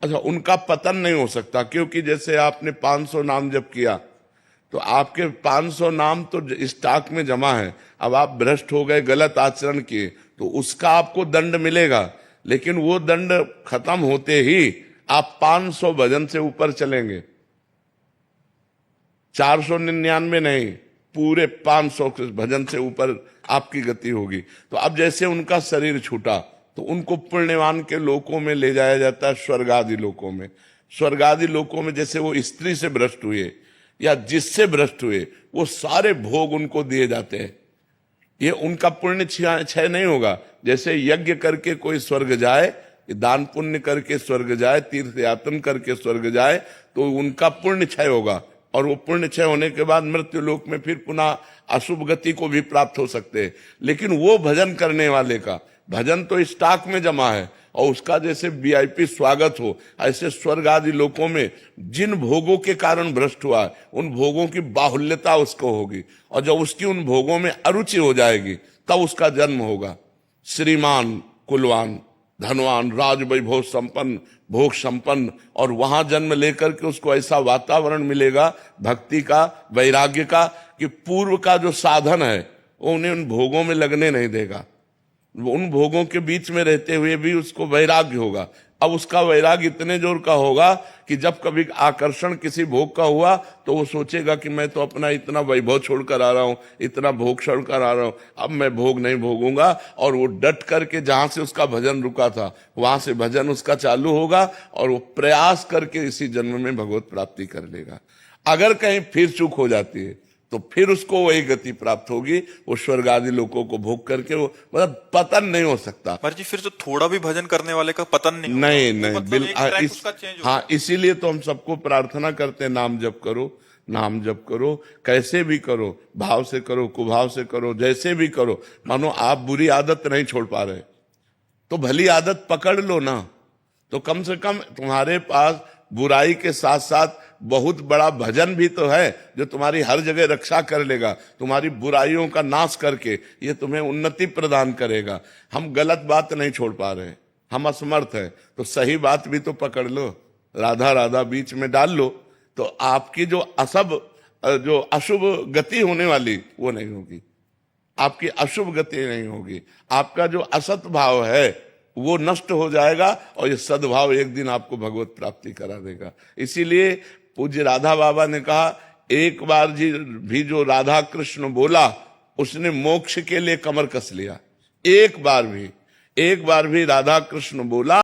अच्छा, उनका पतन नहीं हो सकता, क्योंकि जैसे आपने 500 नाम जप किया तो आपके 500 नाम तो स्टॉक में जमा है। अब आप भ्रष्ट हो गए, गलत आचरण किए, तो उसका आपको दंड मिलेगा, लेकिन वो दंड खत्म होते ही आप 500 भजन से ऊपर चलेंगे। 499 नहीं, पूरे 500 भजन से ऊपर आपकी गति होगी। तो अब जैसे उनका शरीर छूटा तो उनको पुण्यवान के लोकों में ले जाया जाता है, स्वर्ग आदि लोकों में। स्वर्ग आदि लोकों में जैसे वो स्त्री से भ्रष्ट हुए या जिससे भ्रष्ट हुए, वो सारे भोग उनको दिए जाते हैं। ये उनका पुण्य क्षय नहीं होगा। जैसे यज्ञ करके कोई स्वर्ग जाए, दान पुण्य करके स्वर्ग जाए, तीर्थ यातन करके स्वर्ग जाए, तो उनका पुण्य क्षय होगा, और वो पुण्य क्षय होने के बाद मृत्यु लोक में फिर पुनः अशुभ गति को भी प्राप्त हो सकते हैं। लेकिन वो भजन करने वाले का भजन तो स्टॉक में जमा है, और उसका जैसे वीआईपी स्वागत हो, ऐसे स्वर्ग आदि लोकों में जिन भोगों के कारण भ्रष्ट हुआ है, उन भोगों की बाहुल्यता उसको होगी, और जब उसकी उन भोगों में अरुचि हो जाएगी तब उसका जन्म होगा। श्रीमान, कुलवान, धनवान, राज वैभव संपन्न, भोग संपन्न, और वहां जन्म लेकर के उसको ऐसा वातावरण मिलेगा भक्ति का, वैराग्य का, कि पूर्व का जो साधन है वो उन्हें उन भोगों में लगने नहीं देगा। उन भोगों के बीच में रहते हुए भी उसको वैराग्य होगा। अब उसका वैराग्य इतने जोर का होगा कि जब कभी आकर्षण किसी भोग का हुआ तो वो सोचेगा कि मैं तो अपना इतना वैभव छोड़कर आ रहा हूं, इतना भोग छोड़कर आ रहा हूं, अब मैं भोग नहीं भोगूंगा। और वो डट करके जहां से उसका भजन रुका था वहां से भजन उसका चालू होगा, और वो प्रयास करके इसी जन्म में भगवत प्राप्ति कर लेगा। अगर कहीं फिर चूक हो जाती है तो फिर उसको वही गति प्राप्त होगी, वो स्वर्ग आदि लोगों को भोग करके, वो मतलब पतन नहीं हो सकता। पर जी फिर तो थोड़ा भी भजन करने वाले का पतन नहीं होगा। नहीं वो नहीं, मतलब बिल्कुल एक ट्रैक उसका चेंज होगा। हाँ, इसीलिए तो हम सबको प्रार्थना करते हैं, नाम जप करो, नाम जप करो, कैसे भी करो, भाव से करो, कुभाव से करो, जैसे भी करो। मानो आप बुरी आदत नहीं छोड़ पा रहे तो भली आदत पकड़ लो ना, तो कम से कम तुम्हारे पास बुराई के साथ साथ बहुत बड़ा भजन भी तो है जो तुम्हारी हर जगह रक्षा कर लेगा, तुम्हारी बुराइयों का नाश करके ये तुम्हें उन्नति प्रदान करेगा। हम गलत बात नहीं छोड़ पा रहे, हम असमर्थ हैं, तो सही बात भी तो पकड़ लो, राधा राधा बीच में डाल लो, तो आपकी जो अशुभ गति होने वाली वो नहीं होगी, आपकी अशुभ गति नहीं होगी, आपका जो असत भाव है वो नष्ट हो जाएगा, और ये सद्भाव एक दिन आपको भगवत प्राप्ति करा देगा। इसीलिए पूज्य राधा बाबा ने कहा, एक बार जी भी जो राधा कृष्ण बोला उसने मोक्ष के लिए कमर कस लिया। एक बार भी राधा कृष्ण बोला